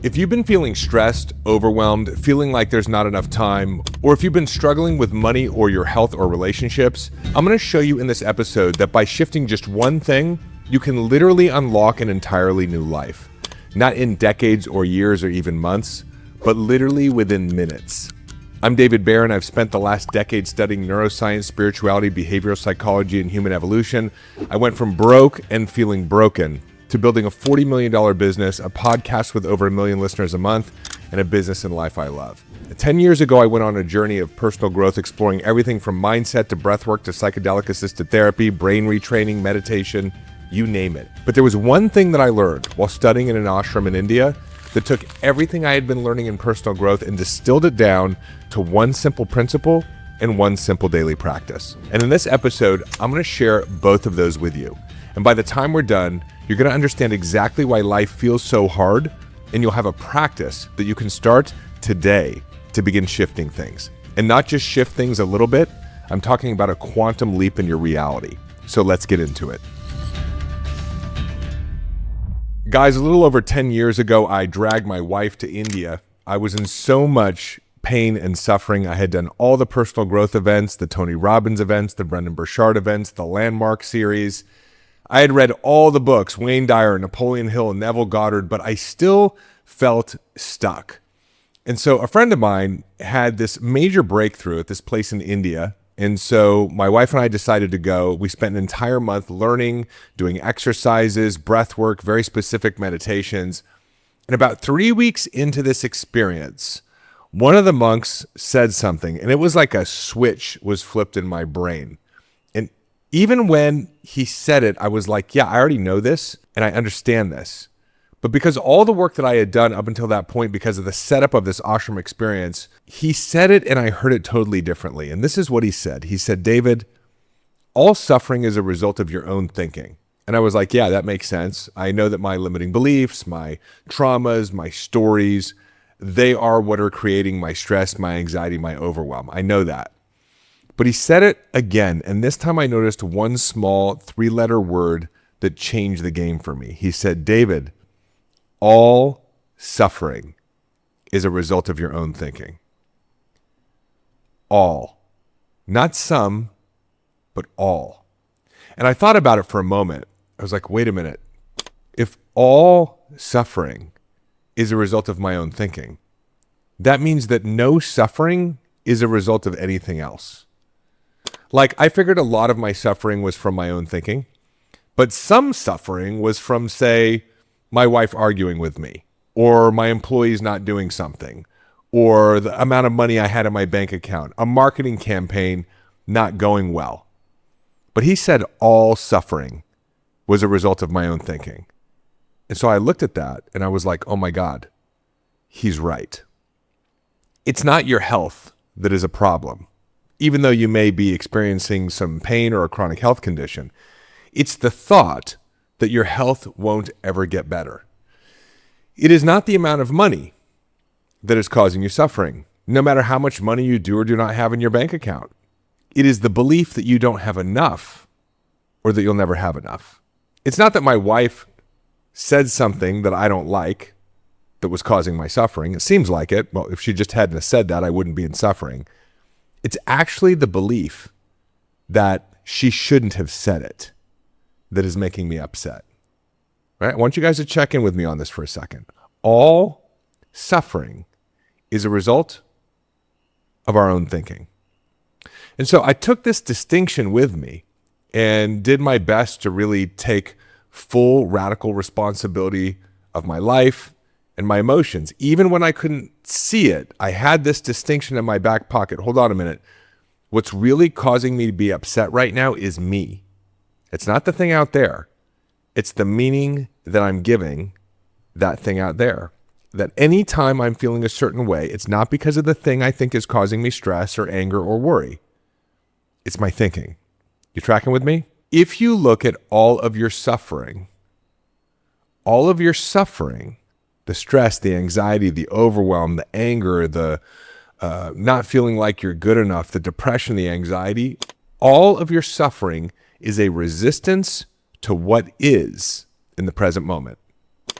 If you've been feeling stressed, overwhelmed, feeling like there's not enough time, or if you've been struggling with money or your health or relationships, I'm going to show you in this episode that by shifting just one thing, you can literally unlock an entirely new life. Not in decades or years or even months, but literally within minutes. I'm David Barron. I've spent the last decade studying neuroscience, spirituality, behavioral psychology, and human evolution. I went from broke and feeling broken to building a $40 million business, a podcast with over 1 million listeners a month, and a business and life I love. 10 years ago, I went on a journey of personal growth, exploring everything from mindset to breathwork to psychedelic-assisted therapy, brain retraining, meditation, you name it. But there was one thing that I learned while studying in an ashram in India that took everything I had been learning in personal growth and distilled it down to one simple principle and one simple daily practice. And in this episode, I'm going to share both of those with you. And by the time we're done, you're going to understand exactly why life feels so hard, and you'll have a practice that you can start today to begin shifting things. And not just shift things a little bit, I'm talking about a quantum leap in your reality. So let's get into it. Guys, a little over 10 years ago, I dragged my wife to India. I was in so much pain and suffering. I had done all the personal growth events, the Tony Robbins events, the Brendon Burchard events, the Landmark series. I had read all the books, Wayne Dyer, Napoleon Hill, Neville Goddard, but I still felt stuck. And so a friend of mine had this major breakthrough at this place in India. And so my wife and I decided to go. We spent an entire month learning, doing exercises, breath work, very specific meditations. And about 3 weeks into this experience, one of the monks said something, and it was like a switch was flipped in my brain. And even when he said it, I was like, yeah, I already know this and I understand this. But because all the work that I had done up until that point, because of the setup of this ashram experience, he said it and I heard it totally differently. And this is what he said. He said, David, all suffering is a result of your own thinking. And I was like, yeah, that makes sense. I know that my limiting beliefs, my traumas, my stories, they are what are creating my stress, my anxiety, my overwhelm. I know that. But he said it again, and this time I noticed one small 3-letter word that changed the game for me. He said, David, all suffering is a result of your own thinking. All. Not some, but all. And I thought about it for a moment. I was like, wait a minute. If all suffering is a result of my own thinking, that means that no suffering is a result of anything else. Like, I figured a lot of my suffering was from my own thinking, but some suffering was from, say, my wife arguing with me, or my employees not doing something, or the amount of money I had in my bank account, a marketing campaign not going well. But he said all suffering was a result of my own thinking. And so I looked at that and I was like, oh my God, he's right. It's not your health that is a problem, even though you may be experiencing some pain or a chronic health condition. It's the thought that your health won't ever get better. It is not the amount of money that is causing you suffering, no matter how much money you do or do not have in your bank account. It is the belief that you don't have enough or that you'll never have enough. It's not that my wife said something that I don't like that was causing my suffering. It seems like it. Well, if she just hadn't said that, I wouldn't be in suffering. It's actually the belief that she shouldn't have said it that is making me upset. Right? I want you guys to check in with me on this for a second. All suffering is a result of our own thinking. And so I took this distinction with me and did my best to really take full radical responsibility of my life and my emotions. Even when I couldn't see it, I had this distinction in my back pocket. Hold on a minute. What's really causing me to be upset right now is me. It's not the thing out there. It's the meaning that I'm giving that thing out there. That anytime I'm feeling a certain way, it's not because of the thing I think is causing me stress or anger or worry. It's my thinking. You tracking with me? If you look at all of your suffering, the stress, the anxiety, the overwhelm, the anger, the not feeling like you're good enough, the depression, the anxiety, all of your suffering is a resistance to what is in the present moment.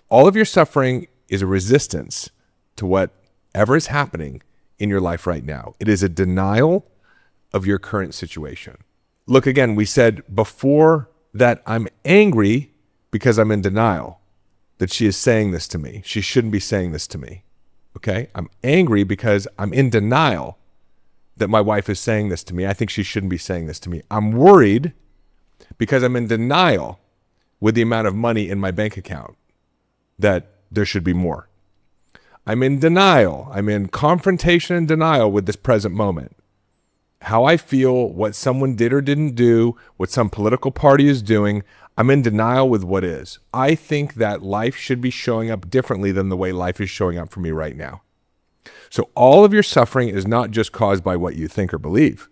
All of your suffering is a resistance to whatever is happening in your life right now. It is a denial of your current situation. Look, again, we said before that I'm angry because I'm in denial that she is saying this to me. She shouldn't be saying this to me. Okay? I'm angry because I'm in denial that my wife is saying this to me. I think she shouldn't be saying this to me. I'm worried because I'm in denial with the amount of money in my bank account that there should be more. I'm in denial. I'm in confrontation and denial with this present moment. How I feel, what someone did or didn't do, what some political party is doing, I'm in denial with what is. I think that life should be showing up differently than the way life is showing up for me right now. So all of your suffering is not just caused by what you think or believe.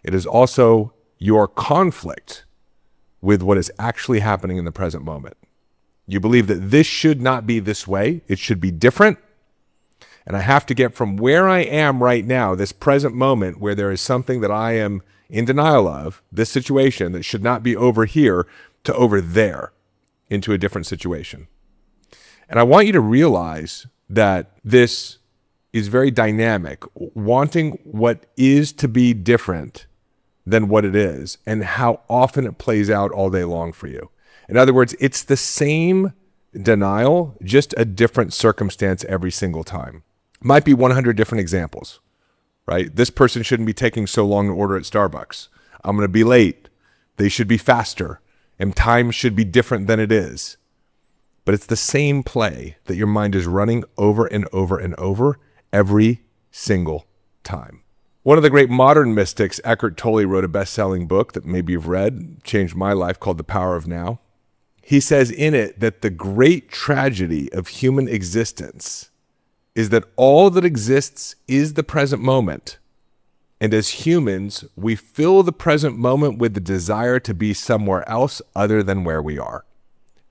It is also your conflict with what is actually happening in the present moment. You believe that this should not be this way. It should be different. And I have to get from where I am right now, this present moment where there is something that I am in denial of, this situation that should not be over here, to over there into a different situation. And I want you to realize that this is very dynamic, wanting what is to be different than what it is, and how often it plays out all day long for you. In other words, it's the same denial, just a different circumstance every single time. Might be 100 different examples, right? This person shouldn't be taking so long to order at Starbucks. I'm going to be late. They should be faster, and time should be different than it is. But it's the same play that your mind is running over and over and over every single time. One of the great modern mystics, Eckhart Tolle, wrote a best-selling book that maybe you've read, changed my life, called The Power of Now. He says in it that the great tragedy of human existence is that all that exists is the present moment. And as humans, we fill the present moment with the desire to be somewhere else other than where we are.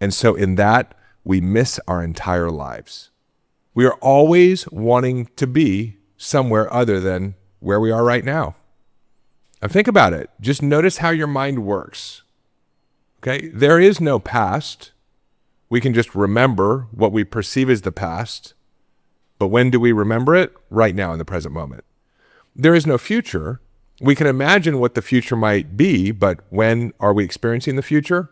And so in that, we miss our entire lives. We are always wanting to be somewhere other than where we are right now. And think about it. Just notice how your mind works. Okay? There is no past. We can just remember what we perceive as the past. But when do we remember it? Right now, in the present moment. There is no future. We can imagine what the future might be, but when are we experiencing the future?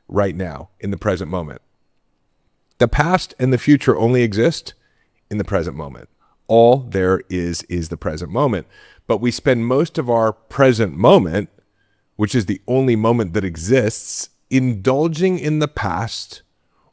Right now, in the present moment. The past and the future only exist in the present moment. All there is the present moment. But we spend most of our present moment, which is the only moment that exists, indulging in the past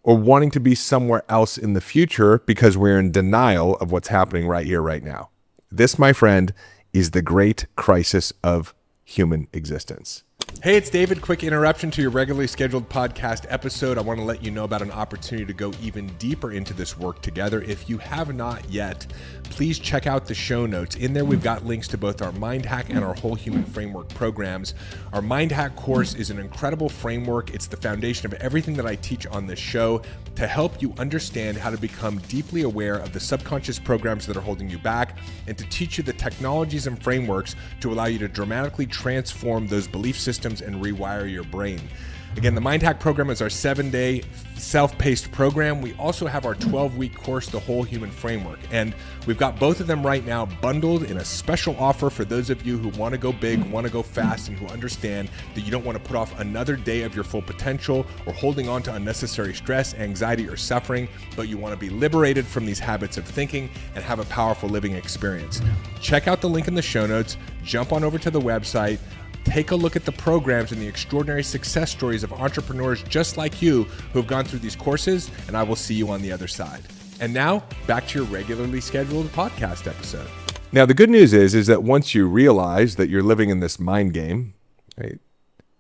or wanting to be somewhere else in the future because we're in denial of what's happening right here, right now. This, my friend, is the great crisis of human existence. Hey, it's David. Quick interruption to your regularly scheduled podcast episode. I want to let you know about an opportunity to go even deeper into this work together. If you have not yet, please check out the show notes. In there, we've got links to both our Mind Hack and our Whole Human Framework programs. Our Mind Hack course is an incredible framework. It's the foundation of everything that I teach on this show to help you understand how to become deeply aware of the subconscious programs that are holding you back and to teach you the technologies and frameworks to allow you to dramatically transform those belief systems and rewire your brain. Again, the Mind Hack program is our 7-day self-paced program. We also have our 12-week course, The Whole Human Framework. And we've got both of them right now bundled in a special offer for those of you who want to go big, want to go fast, and who understand that you don't want to put off another day of your full potential or holding on to unnecessary stress, anxiety, or suffering, but you want to be liberated from these habits of thinking and have a powerful living experience. Check out the link in the show notes. Jump on over to the website. Take a look at the programs and the extraordinary success stories of entrepreneurs just like you who have gone through these courses, and I will see you on the other side. And now, back to your regularly scheduled podcast episode. Now, the good news is that once you realize that you're living in this mind game, right,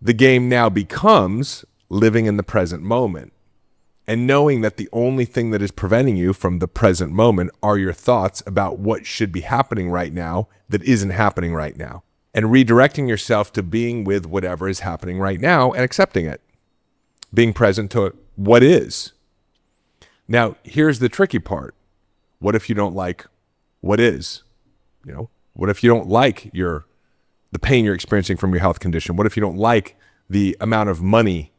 the game now becomes living in the present moment and knowing that the only thing that is preventing you from the present moment are your thoughts about what should be happening right now that isn't happening right now. And redirecting yourself to being with whatever is happening right now and accepting it. Being present to what is. Now, here's the tricky part. What if you don't like what is? You know, what if you don't like the pain you're experiencing from your health condition? What if you don't like the amount of money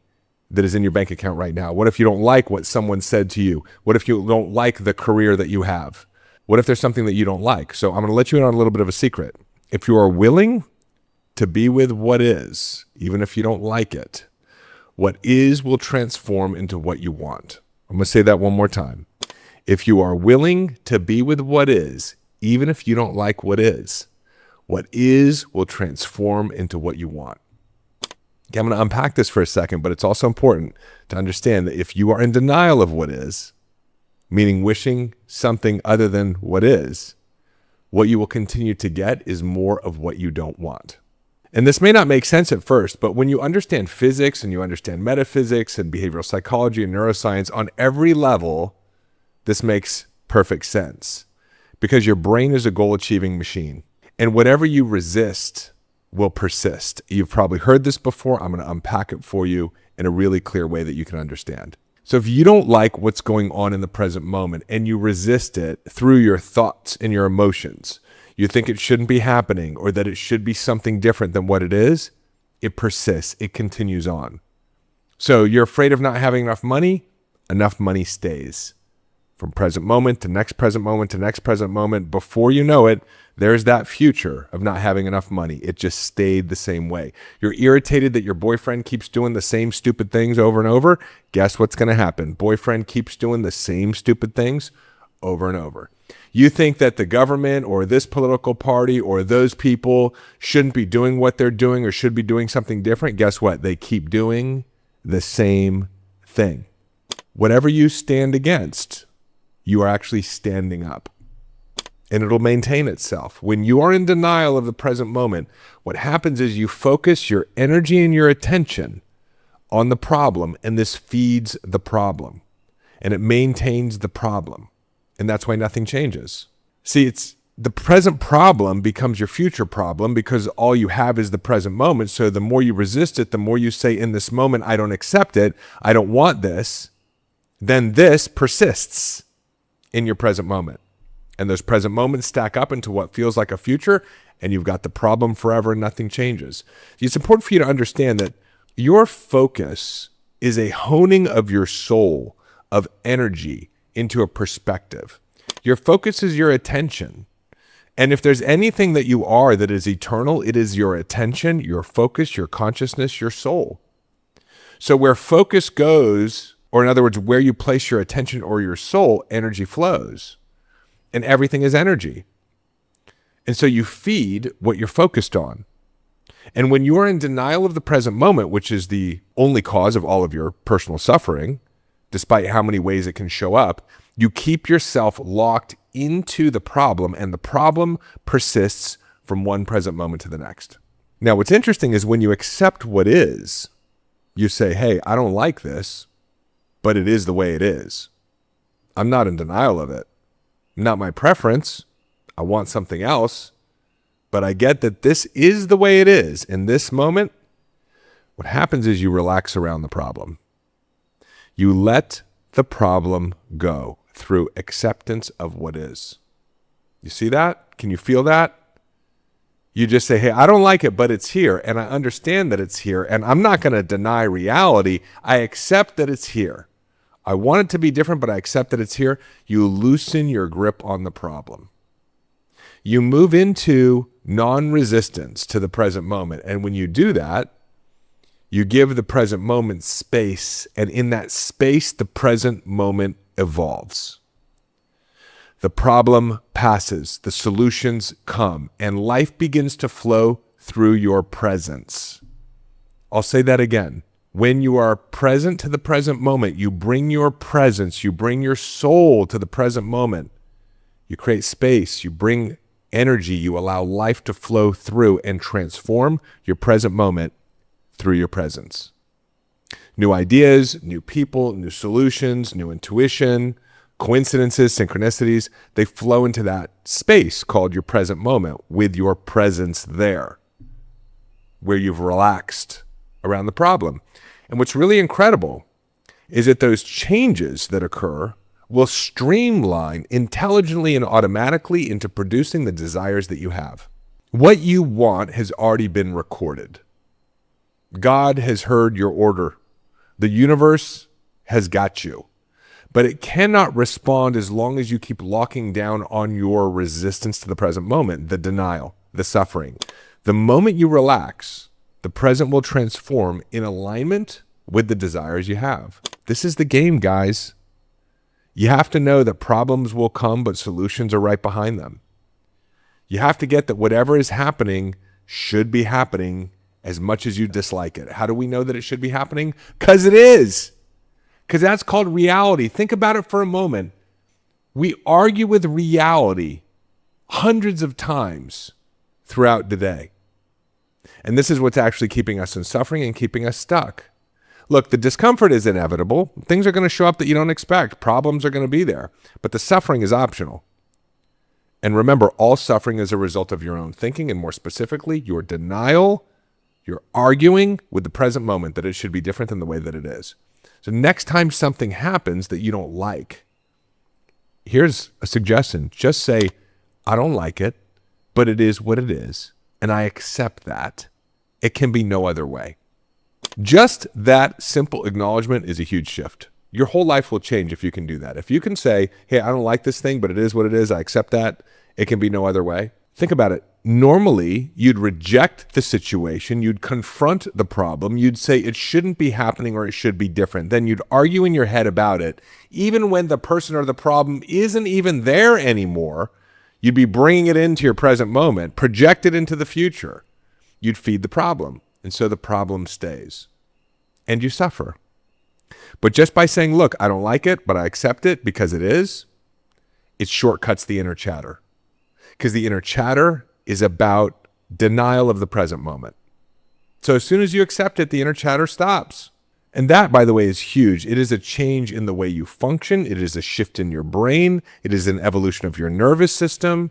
that is in your bank account right now? What if you don't like what someone said to you? What if you don't like the career that you have? What if there's something that you don't like? So I'm going to let you in on a little bit of a secret. If you are willing to be with what is, even if you don't like it, what is will transform into what you want. I'm going to say that one more time. If you are willing to be with what is, even if you don't like what is will transform into what you want. Okay, I'm going to unpack this for a second, but it's also important to understand that if you are in denial of what is, meaning wishing something other than what is, what you will continue to get is more of what you don't want. And this may not make sense at first, but when you understand physics and you understand metaphysics and behavioral psychology and neuroscience on every level, this makes perfect sense because your brain is a goal-achieving machine. And whatever you resist will persist. You've probably heard this before. I'm going to unpack it for you in a really clear way that you can understand. So if you don't like what's going on in the present moment and you resist it through your thoughts and your emotions, you think it shouldn't be happening or that it should be something different than what it is, it persists. It continues on. So you're afraid of not having enough money stays. From present moment to next present moment to next present moment, before you know it, there's that future of not having enough money. It just stayed the same way. You're irritated that your boyfriend keeps doing the same stupid things over and over. Guess what's going to happen? Boyfriend keeps doing the same stupid things over and over. You think that the government or this political party or those people shouldn't be doing what they're doing or should be doing something different. Guess what? They keep doing the same thing. Whatever you stand against, you are actually standing up. And it'll maintain itself. When you are in denial of the present moment, what happens is you focus your energy and your attention on the problem, and this feeds the problem. And it maintains the problem. And that's why nothing changes. See, it's the present problem becomes your future problem because all you have is the present moment. So the more you resist it, the more you say in this moment, I don't accept it, I don't want this, then this persists in your present moment. And those present moments stack up into what feels like a future, and you've got the problem forever and nothing changes. It's important for you to understand that your focus is a honing of your soul, of energy into a perspective. Your focus is your attention. And if there's anything that you are that is eternal, it is your attention, your focus, your consciousness, your soul. So where focus goes, or in other words, where you place your attention or your soul, energy flows. And everything is energy. And so you feed what you're focused on. And when you are in denial of the present moment, which is the only cause of all of your personal suffering, despite how many ways it can show up, you keep yourself locked into the problem, and the problem persists from one present moment to the next. Now, what's interesting is when you accept what is, you say, hey, I don't like this, but it is the way it is. I'm not in denial of it. Not my preference. I want something else. But I get that this is the way it is. In this moment, what happens is you relax around the problem. You let the problem go through acceptance of what is. You see that? Can you feel that? You just say, hey, I don't like it, but it's here. And I understand that it's here. And I'm not going to deny reality. I accept that it's here. I want it to be different, but I accept that it's here. You loosen your grip on the problem. You move into non-resistance to the present moment. And when you do that, you give the present moment space. And in that space, the present moment evolves. The problem passes. The solutions come. And life begins to flow through your presence. I'll say that again. When you are present to the present moment, you bring your presence, you bring your soul to the present moment. You create space, you bring energy, you allow life to flow through and transform your present moment through your presence. New ideas, new people, new solutions, new intuition, coincidences, synchronicities, they flow into that space called your present moment with your presence there, where you've relaxed around the problem. And what's really incredible is that those changes that occur will streamline intelligently and automatically into producing the desires that you have. What you want has already been recorded. God has heard your order. The universe has got you, but it cannot respond as long as you keep locking down on your resistance to the present moment, the denial, the suffering. The moment you relax, the present will transform in alignment with the desires you have. This is the game, guys. You have to know that problems will come, but solutions are right behind them. You have to get that whatever is happening should be happening as much as you dislike it. How do we know that it should be happening? Because it is. Because that's called reality. Think about it for a moment. We argue with reality hundreds of times throughout the day. And this is what's actually keeping us in suffering and keeping us stuck. Look, the discomfort is inevitable. Things are going to show up that you don't expect. Problems are going to be there. But the suffering is optional. And remember, all suffering is a result of your own thinking, and more specifically, your denial. You're arguing with the present moment that it should be different than the way that it is. So next time something happens that you don't like, here's a suggestion. Just say, I don't like it, but it is what it is, and I accept that. It can be no other way. Just that simple acknowledgement is a huge shift. Your whole life will change if you can do that. If you can say, hey, I don't like this thing, but it is what it is. I accept that. It can be no other way. Think about it. Normally, you'd reject the situation. You'd confront the problem. You'd say it shouldn't be happening or it should be different. Then you'd argue in your head about it. Even when the person or the problem isn't even there anymore, you'd be bringing it into your present moment, project it into the future. You'd feed the problem. And so the problem stays. And you suffer. But just by saying, look, I don't like it, but I accept it because it is, it shortcuts the inner chatter. Because the inner chatter is about denial of the present moment. So as soon as you accept it, the inner chatter stops. And that, by the way, is huge. It is a change in the way you function. It is a shift in your brain. It is an evolution of your nervous system.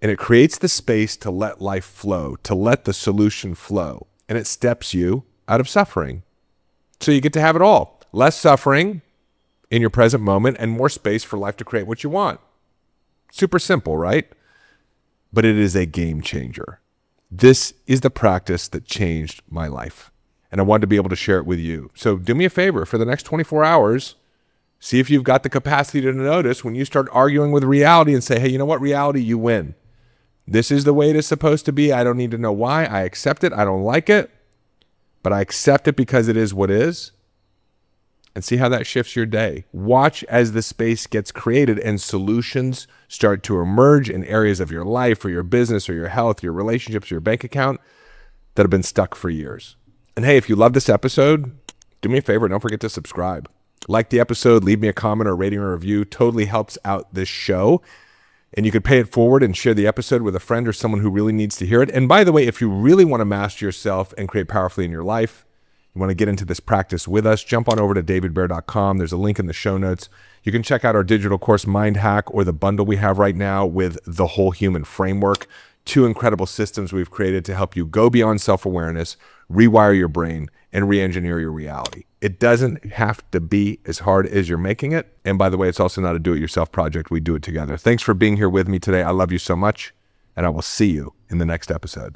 And it creates the space to let life flow, to let the solution flow. And it steps you out of suffering. So you get to have it all. Less suffering in your present moment and more space for life to create what you want. Super simple, right? But it is a game changer. This is the practice that changed my life. And I wanted to be able to share it with you. So do me a favor, for the next 24 hours, see if you've got the capacity to notice when you start arguing with reality and say, hey, you know what, reality, you win. This is the way it is supposed to be. I don't need to know why. I accept it. I don't like it, but I accept it because it is what is. And see how that shifts your day. Watch as the space gets created and solutions start to emerge in areas of your life or your business or your health, your relationships, your bank account that have been stuck for years. And hey, if you love this episode, do me a favor, don't forget to subscribe. Like the episode, leave me a comment or rating or review. Totally helps out this show. And you could pay it forward and share the episode with a friend or someone who really needs to hear it. And by the way, if you really want to master yourself and create powerfully in your life, you want to get into this practice with us, jump on over to davidbear.com. There's a link in the show notes. You can check out our digital course, Mind Hack, or the bundle we have right now with the Whole Human Framework. 2 incredible systems we've created to help you go beyond self-awareness, rewire your brain, and re-engineer your reality. It doesn't have to be as hard as you're making it. And by the way, it's also not a do-it-yourself project. We do it together. Thanks for being here with me today. I love you so much, and I will see you in the next episode.